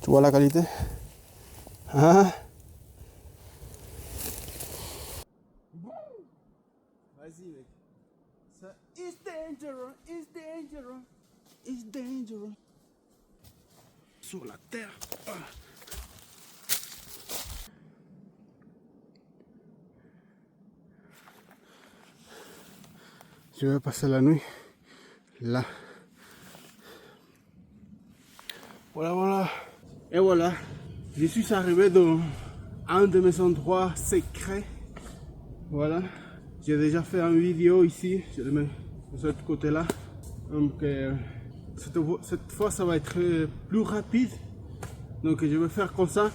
Tu vois la qualité? Hein? Vas-y mec. Ça, it's dangerous, it's dangerous, it's dangerous. Sur la terre. Ah. Je vais passer la nuit là. Voilà, voilà. Et voilà. Je suis arrivé dans un de mes endroits secrets. Voilà. J'ai déjà fait une vidéo ici. Je le mets de ce côté-là. Donc, cette fois, ça va être plus rapide. Donc, je vais faire comme ça.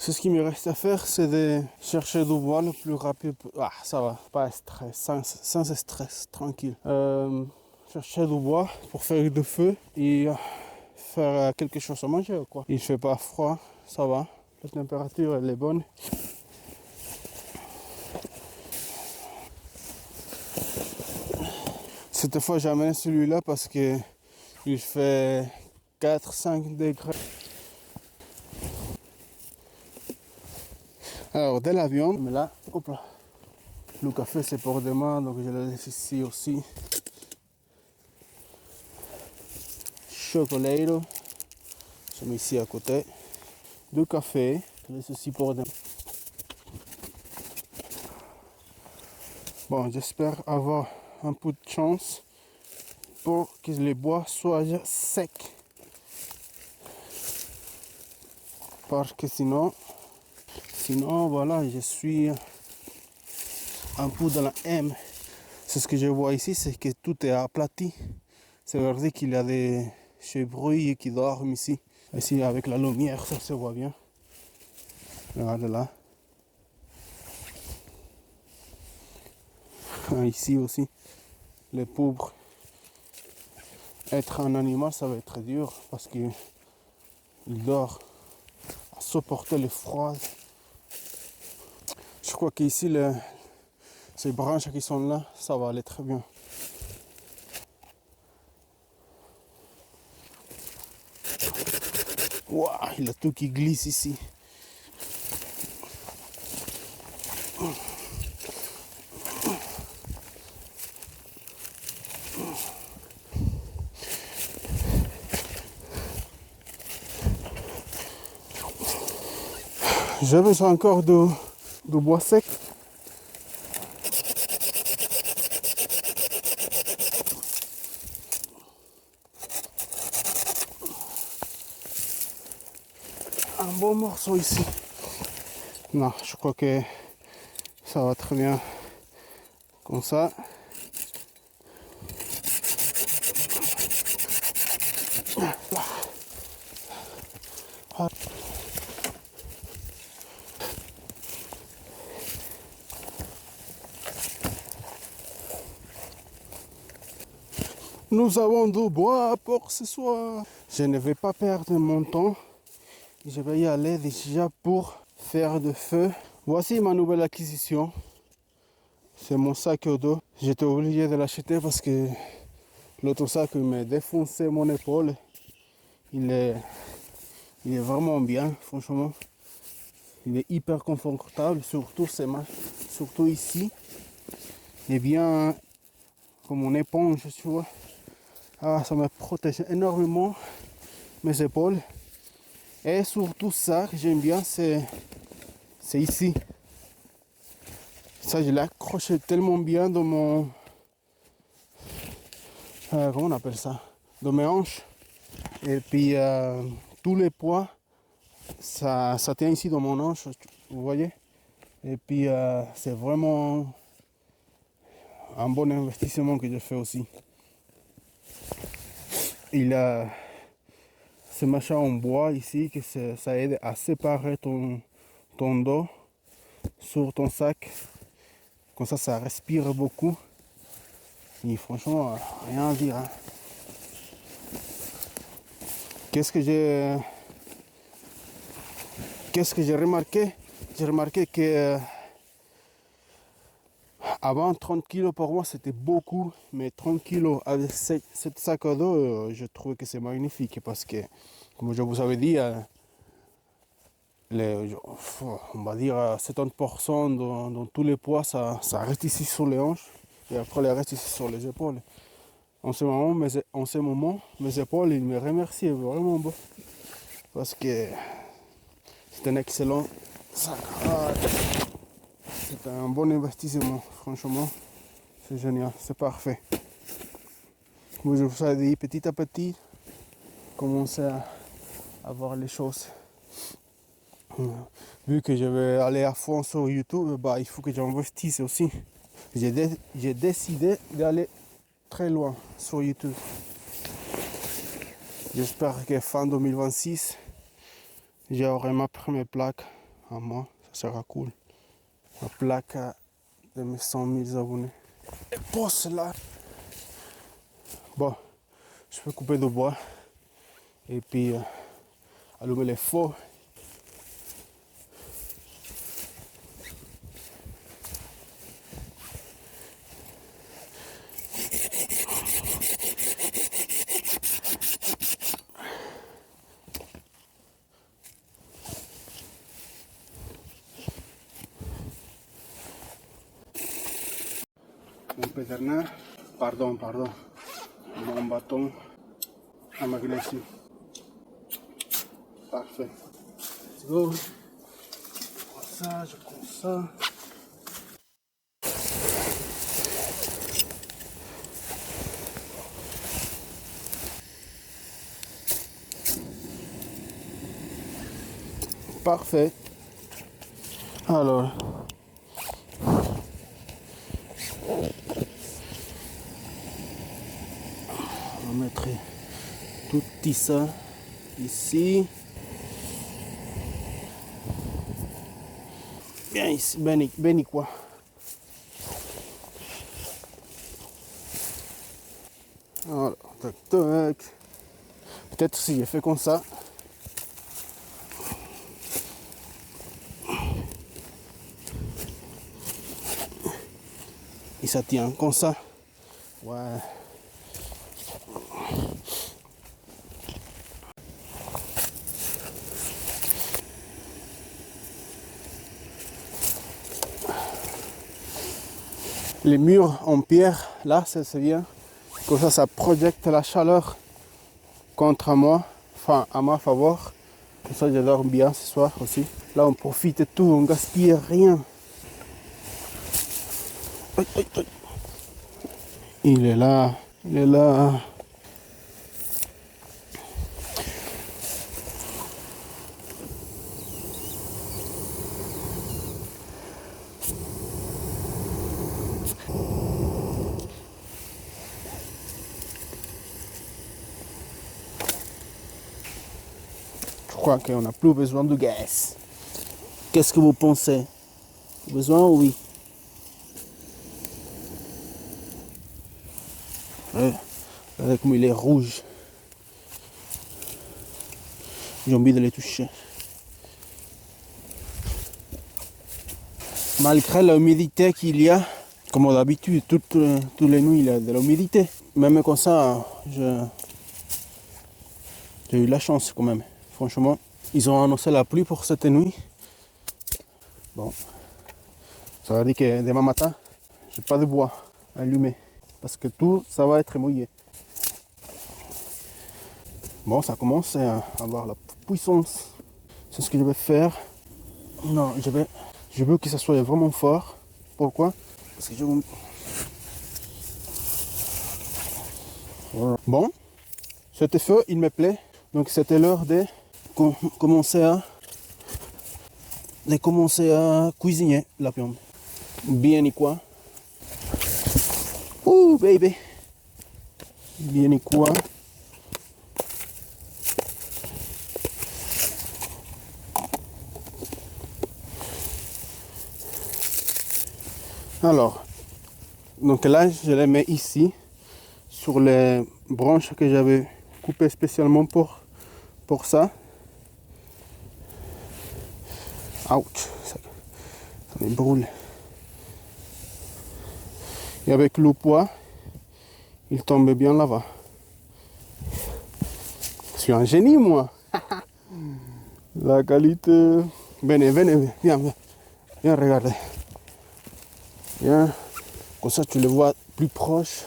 Ce qui me reste à faire, c'est de chercher du bois le plus rapide. Ah, ça va, pas stress, sans stress, tranquille. Chercher du bois pour faire du feu et faire quelque chose à manger, quoi. Il fait pas froid, ça va. La température, elle est bonne. Cette fois, j'ai amené celui-là parce que il fait 4-5 degrés. Alors, de la viande, mais là, hop là. Le café, c'est pour demain, donc je le laisse ici aussi. Chocolat, je mets ici à côté. Du café, je laisse aussi pour demain. Bon, j'espère avoir un peu de chance pour que les bois soient secs. Parce que sinon, voilà, je suis un peu dans la M. C'est ce que je vois ici, c'est que tout est aplati. C'est vrai qu'il y a des chevreuils qui dorment ici. Ici, avec la lumière, ça se voit bien. Regardez là. Ici aussi, les pauvres. Être un animal, ça va être dur parce qu'il dort à supporter le froid. Je crois qu'ici, ces branches qui sont là, ça va aller très bien. Waouh, il y a tout qui glisse ici. J'ai besoin encore de bois sec. Un bon morceau ici. Non, je crois que ça va très bien comme ça. Nous avons du bois pour ce soir. Je ne vais pas perdre mon temps. Je vais y aller déjà pour faire de feu. Voici ma nouvelle acquisition. C'est mon sac à dos. J'étais obligé de l'acheter parce que l'autre sac m'a défoncé mon épaule. Il est vraiment bien, franchement. Il est hyper confortable, surtout ici. Il est bien comme une éponge, tu vois. Ah, ça me protège énormément mes épaules. Et surtout ça que j'aime bien, c'est ici. Ça, je l'ai accroché tellement bien dans mon... comment on appelle ça? Dans mes hanches. Et puis, tous les poids, ça tient ici dans mon hanche, vous voyez? Et puis, c'est vraiment un bon investissement que j'ai fait aussi. Il a ce machin en bois ici, que ça aide à séparer ton dos sur ton sac. Comme ça respire beaucoup. Et franchement, rien à dire. Hein. Qu'est-ce que j'ai remarqué? j'ai remarqué que avant 30 kilos pour moi c'était beaucoup, mais 30 kilos avec cette sac à dos, je trouve que c'est magnifique parce que, comme je vous avais dit, on va dire 70% dans tous les poids, ça reste ici sur les hanches et après le reste ici sur les épaules. En ce moment, mes épaules, ils me remercient vraiment beaucoup parce que c'est un excellent sac. C'est un bon investissement, franchement. C'est génial, c'est parfait. Comme je vous ai dit, petit à petit, commencer à voir les choses. Vu que je vais aller à fond sur YouTube, bah, il faut que j'investisse aussi. J'ai décidé d'aller très loin sur YouTube. J'espère que fin 2026, j'aurai ma première plaque à moi. Ça sera cool. La plaque de mes 100 000 abonnés. Et pour cela, bon, je vais couper du bois et puis allumer les feux. Mon péternel, pardon, mon bâton à magnésium. Parfait. Let's go. Je prends ça. Parfait. Alors, on va mettre tout ça ici. Bien ici, béni quoi. Voilà, tac, tac. Peut-être si j'ai fait comme ça. Et ça tient comme ça. Ouais. Les murs en pierre, là, c'est bien. Comme ça projette la chaleur contre moi, enfin à ma faveur. Comme ça, je dors bien ce soir aussi. Là, on profite de tout, on gaspille rien. Aïe, aïe, aïe. Il est là, il est là. Je crois qu'on n'a plus besoin de gaz. Qu'est-ce que vous pensez? Besoin, oui. Ouais. Regardez comme il est rouge. J'ai envie de les toucher. Malgré l'humidité qu'il y a, comme d'habitude, toutes les nuits, il y a de l'humidité. Même comme ça, j'ai eu la chance quand même. Franchement, ils ont annoncé la pluie pour cette nuit. Bon, ça veut dire que demain matin, j'ai pas de bois allumé. Parce que tout, ça va être mouillé. Bon, ça commence à avoir la puissance. C'est ce que je vais faire. Non, je veux que ça soit vraiment fort. Pourquoi? Parce que je veux... Bon, cet feu, il me plaît. Donc c'était l'heure de commencer à cuisiner la viande. Bien et quoi? Ouh, baby. Bien et quoi? Alors, donc là, je les mets ici, sur les branches que j'avais coupées spécialement pour ça. Ouch. Ça les brûle. Et avec le poids, il tombe bien là-bas. Je suis un génie, moi. La qualité. Venez, venez, viens, viens. Viens regarder. Viens. Comme ça, tu le vois plus proche.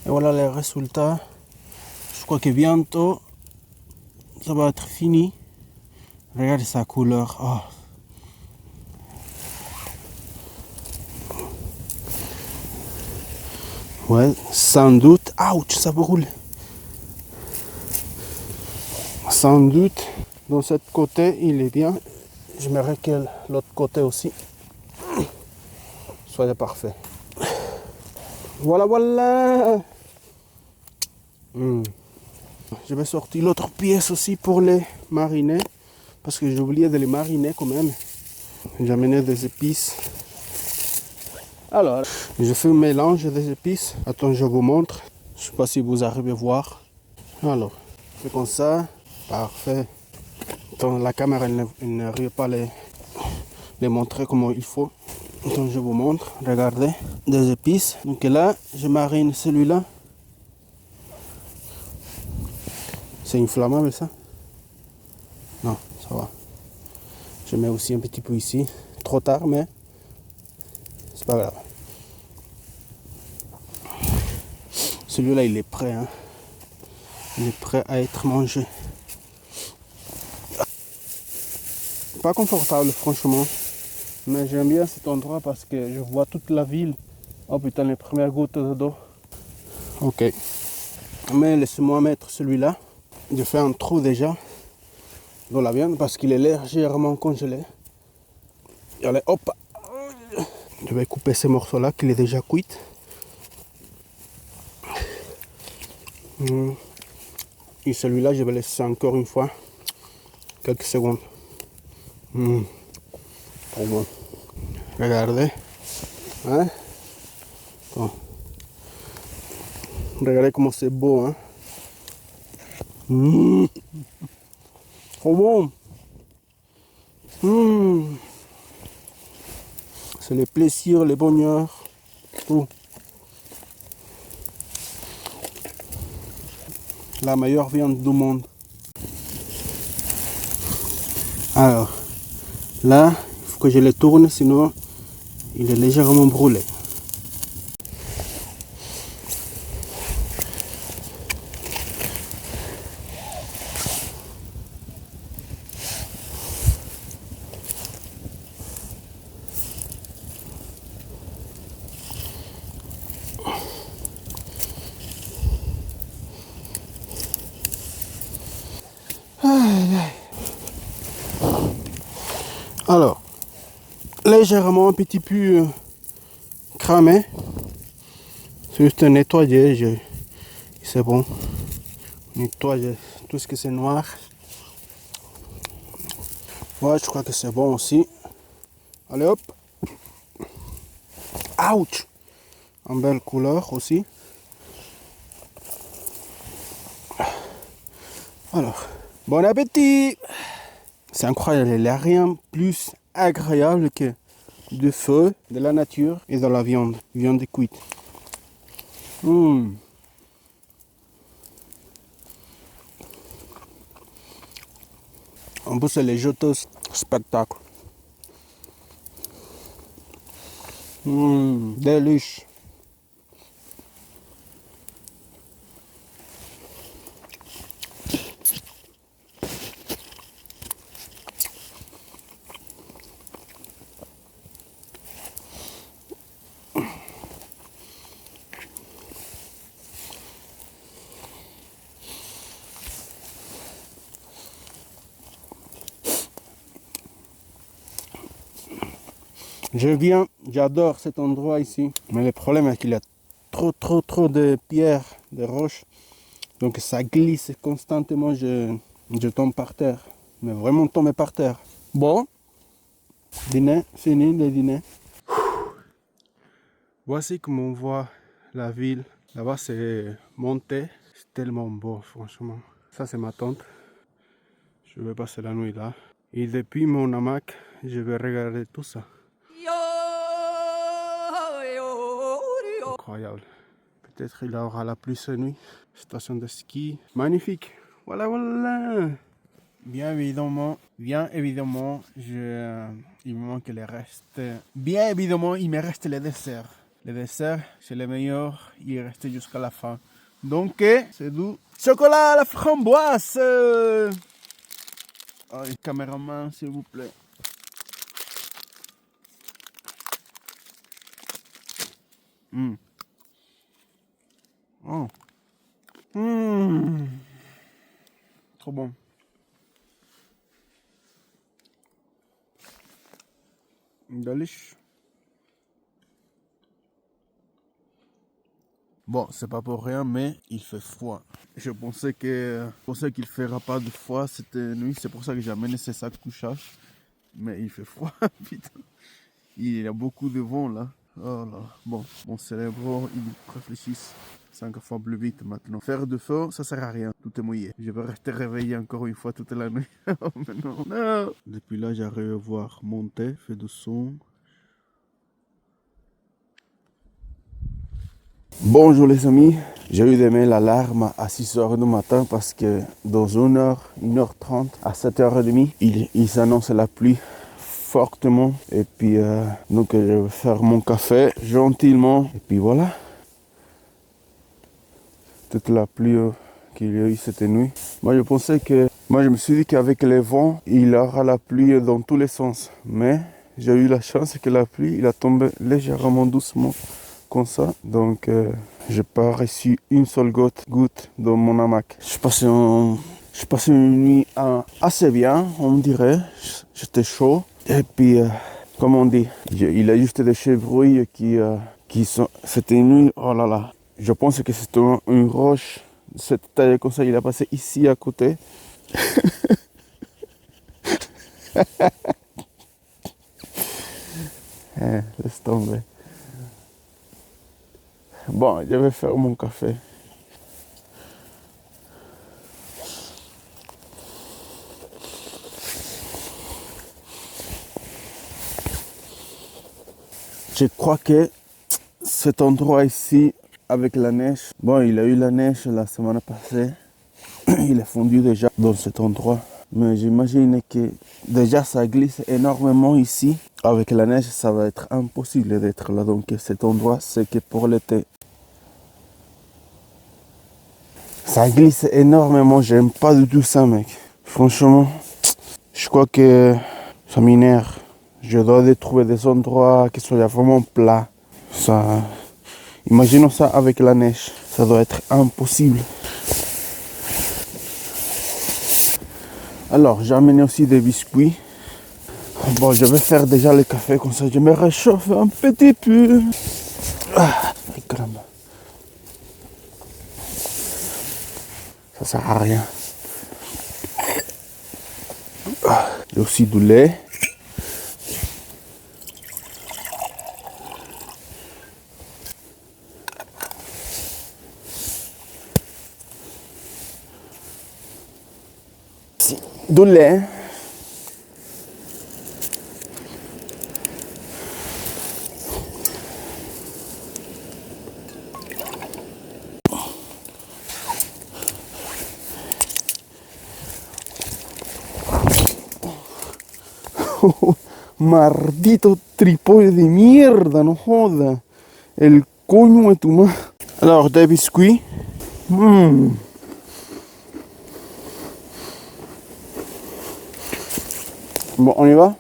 Et voilà les résultats. Je crois que bientôt, ça va être fini. Regarde sa couleur. Oh. Ouais, sans doute. Ouch, ça brûle. Sans doute, dans cette côté, il est bien. J'aimerais que l'autre côté aussi soit parfait. Voilà, voilà. Je vais sortir l'autre pièce aussi pour les mariner. Parce que j'ai oublié de les mariner quand même. J'ai amené des épices. Alors, je fais un mélange des épices. Attends, je vous montre. Je ne sais pas si vous arrivez à voir. Alors, c'est comme ça. Parfait. Attends, la caméra elle n'arrive pas à les montrer comme il faut. Donc je vous montre. Regardez. Des épices. Donc là, je marine celui-là. C'est inflammable ça? Non, ça va. Je mets aussi un petit peu ici. Trop tard, mais c'est pas grave. Celui-là, il est prêt. Hein. Il est prêt à être mangé. Pas confortable, franchement. Mais j'aime bien cet endroit parce que je vois toute la ville. Oh putain, les premières gouttes d'eau. Ok. Mais laissez-moi mettre celui-là. Je fais un trou déjà dans la viande parce qu'il est légèrement congelé. Et allez, hop. Je vais couper ces morceaux-là qu'il est déjà cuit. Et celui-là, je vais laisser encore une fois quelques secondes. Trop bon. Regardez. Hein? Bon. Regardez comment c'est beau. Hein? Trop bon. C'est le plaisir, le bonheur, tout. La meilleure viande du monde. Alors, là, il faut que je le tourne, sinon il est légèrement brûlé. Alors, légèrement un petit peu cramé. C'est juste nettoyer, c'est bon. Nettoyer tout ce que c'est noir. Ouais, je crois que c'est bon aussi. Allez hop. Ouch. En belle couleur aussi. Alors, bon appétit. C'est incroyable, il n'y a rien plus agréable que du feu, de la nature et de la viande cuite. En plus, c'est les jetos spectacle. Délice. J'adore cet endroit ici. Mais le problème est qu'il y a trop de pierres, de roches. Donc ça glisse constamment, je tombe par terre. Mais vraiment tomber par terre. Bon, dîner, fini le dîner. Voici comment on voit la ville. Là-bas c'est monté. C'est tellement beau franchement. Ça c'est ma tente. Je vais passer la nuit là. Et depuis mon hamac, je vais regarder tout ça. Incroyable. Peut-être il aura la pluie cette nuit. Station de ski. Magnifique. Voilà, voilà. Bien évidemment, il me manque le reste. Bien évidemment, il me reste le dessert. Le dessert, c'est le meilleur. Il reste jusqu'à la fin. Donc, c'est du chocolat à la framboise. Oh, caméraman, s'il vous plaît. Oh. Trop bon. Delish. Bon, c'est pas pour rien, mais il fait froid. Je pensais qu'il fera pas de froid cette nuit. C'est pour ça que j'ai amené ces sacs couchage. Mais il fait froid, putain. Il y a beaucoup de vent là. Oh là. Bon, mon cérébro, il réfléchit 5 fois plus vite maintenant. Faire de feu, ça sert à rien. Tout est mouillé. Je vais rester réveillé encore une fois toute la nuit. Oh, mais non, non. Depuis là, j'arrive à voir monter, fait du son. Bonjour les amis, j'ai eu de mettre l'alarme à 6h du matin parce que dans 1h30, à 7h30, il s'annonce la pluie fortement. Et puis donc je vais faire mon café gentiment. Et puis voilà, toute la pluie qu'il y a eu cette nuit. Moi je me suis dit qu'avec les vents, il y aura la pluie dans tous les sens. Mais j'ai eu la chance que la pluie, il a tombé légèrement doucement. Comme ça, donc j'ai pas reçu une seule goutte dans mon hamac. Je passais une nuit assez bien, on dirait. J'étais chaud. Et puis, comme on dit, il y a juste des chevreuils qui sont. C'était une nuit, oh là là. Je pense que c'était une roche de cette taille comme ça. Il a passé ici à côté. Laisse tomber. Bon, je vais faire mon café. Je crois que cet endroit ici, avec la neige, bon, il a eu la neige la semaine passée. Il est fondu déjà dans cet endroit. Mais j'imagine que déjà ça glisse énormément ici. Avec la neige, ça va être impossible d'être là. Donc cet endroit, c'est que pour l'été. Ça glisse énormément, j'aime pas du tout ça, mec. Franchement, je crois que ça m'énerve. Je dois trouver des endroits qui soient vraiment plats. Ça, imaginons ça avec la neige. Ça doit être impossible. Alors, j'ai amené aussi des biscuits. Bon, je vais faire déjà le café, comme ça je me réchauffe un petit peu. Ah, caramba. Ça sert à rien. J'ai aussi du lait. Du lait. Maldito tripode de mierda, no joda. El coño de tu madre. Alors, des biscuits. Bon, on y va?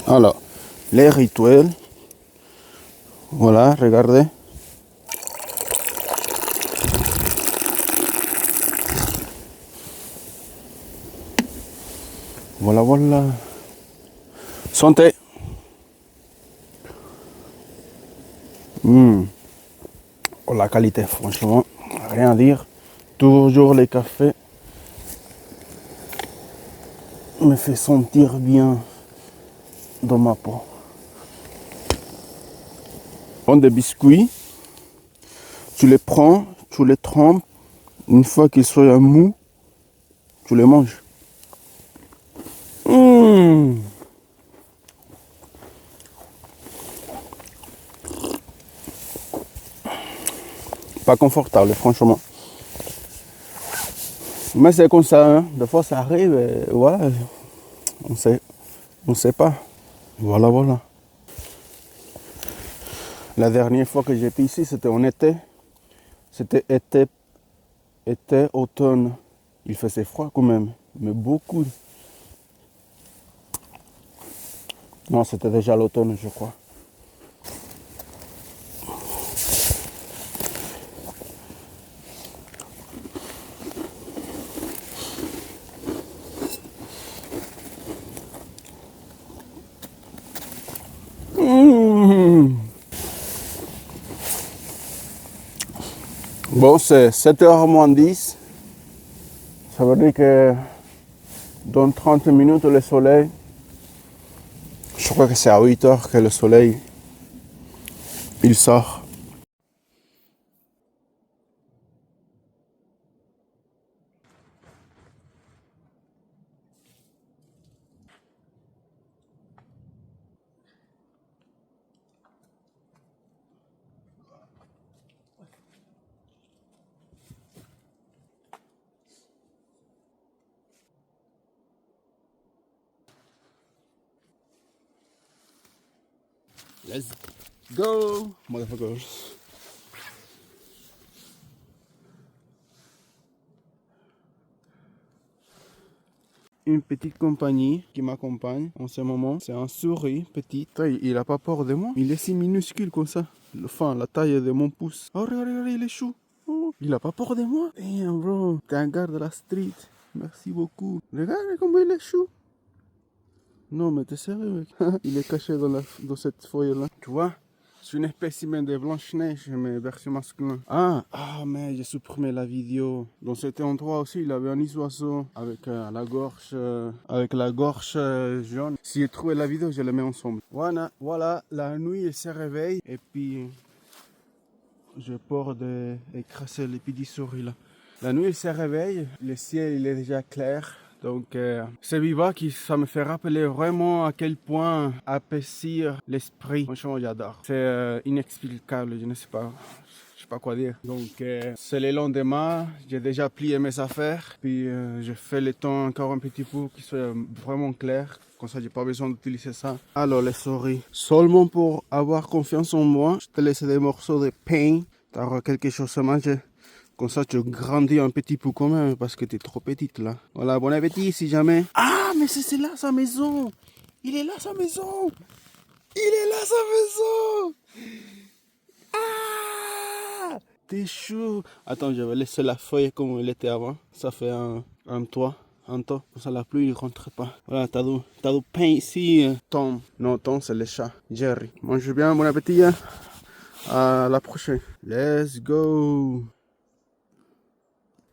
Alors, les rituels. Voilà, regardez. Voilà, voilà. Santé. Oh, la qualité, franchement, rien à dire. Toujours les cafés me fait sentir bien dans ma peau. Bon, des biscuits, tu les prends, tu les trempes. Une fois qu'ils soient mous, tu les manges. Pas confortable, franchement. Mais c'est comme ça, hein. Des fois ça arrive, et ouais, on sait pas. Voilà, voilà. La dernière fois que j'étais ici, c'était en été. C'était été, automne. Il faisait froid quand même, mais beaucoup. Non, c'était déjà l'automne, je crois. Bon, c'est 7h moins 10. Ça veut dire que dans 30 minutes, le soleil, je crois que c'est à 8h que le soleil, il sort. Let's go, motherfuckers. Une petite compagnie qui m'accompagne en ce moment. C'est un souris petit. Il a pas peur de moi. Il est si minuscule comme ça. Enfin, la taille de mon pouce. Oh, regarde, regarde, il est chou. Oh, il a pas peur de moi. Damn, bro. T'es un gars de la street. Merci beaucoup. Regarde comment il est chou. Non, mais t'es sérieux, mec. Il est caché dans cette feuille-là. Tu vois? C'est une spécimen de Blanche-Neige, mais version masculin. Mais j'ai supprimé la vidéo. Dans cet endroit aussi, il avait un oiseau avec la gorge jaune. Si j'ai trouvé la vidéo, je la mets ensemble. Voilà, la nuit, il se réveille. Et puis, j'ai peur d'écraser les petits souris là. La nuit, il se réveille. Le ciel, il est déjà clair. Donc, c'est Viva qui, ça me fait rappeler vraiment à quel point apaisir l'esprit. Franchement, j'adore. C'est inexplicable, je ne sais pas. Je sais pas quoi dire. Donc, c'est le lendemain. J'ai déjà plié mes affaires. Puis, je fais le temps encore un petit peu qu'il soit vraiment clair. Comme ça, j'ai pas besoin d'utiliser ça. Alors, les souris. Seulement pour avoir confiance en moi, je te laisse des morceaux de pain. T'auras quelque chose à manger. Comme ça, tu grandis un petit peu quand même parce que tu es trop petite là. Voilà, bon appétit si jamais. Ah, mais c'est là sa maison. Il est là sa maison. Il est là sa maison. Ah, t'es chaud. Attends, je vais laisser la feuille comme elle était avant. Ça fait un toit. Un toit. Comme ça, la pluie ne rentre pas. Voilà, t'as du pain ici. Tom. Non, Tom, c'est le chat. Jerry. Mange bien, bon appétit. Hein. À la prochaine. Let's go.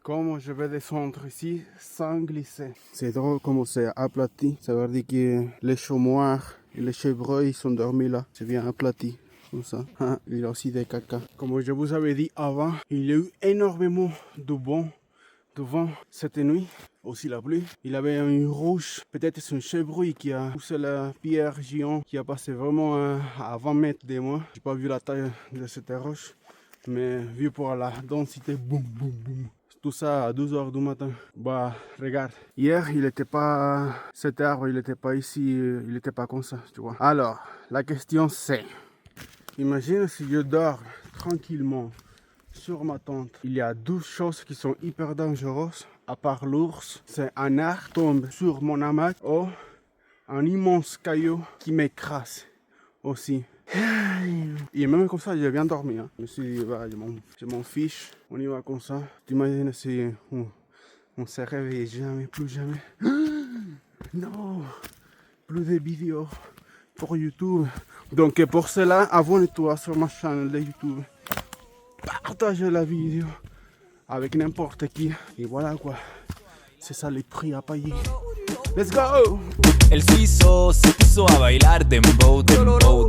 Comment je vais descendre ici sans glisser. C'est drôle comment c'est aplati. Ça veut dire que les chamois et les chevreuils sont dormis là. C'est bien aplati. Comme ça. Il y a aussi des caca. Comme je vous avais dit avant, il y a eu énormément de vent vent cette nuit, aussi la pluie. Il avait un rouge, peut-être c'est un chevreuil qui a poussé la pierre géante qui a passé vraiment à 20 mètres de moi. J'ai pas vu la taille de cette roche, mais vu pour la densité, boum, boum, boum. Tout ça à 12 h du matin. Bah, regarde. Hier, il était pas... Cet arbre, il était pas ici. Il était pas comme ça, tu vois. Alors, la question c'est... Imagine si je dors tranquillement sur ma tente. Il y a 12 choses qui sont hyper dangereuses. À part l'ours, c'est un arbre tombe sur mon hamac. Oh, un immense caillou qui m'écrase aussi. Et même comme ça, j'ai bien dormi. Hein. Je me suis dit, bah, je m'en fiche. On y va comme ça. T'imagines si on se réveille jamais, plus jamais. Non, plus de vidéos pour YouTube. Donc pour cela, abonne-toi sur ma chaîne de YouTube. Partage la vidéo avec n'importe qui. Et voilà quoi. C'est ça les prix à payer. Let's go! El suizo se puso a bailar dembow, dembow, dembow.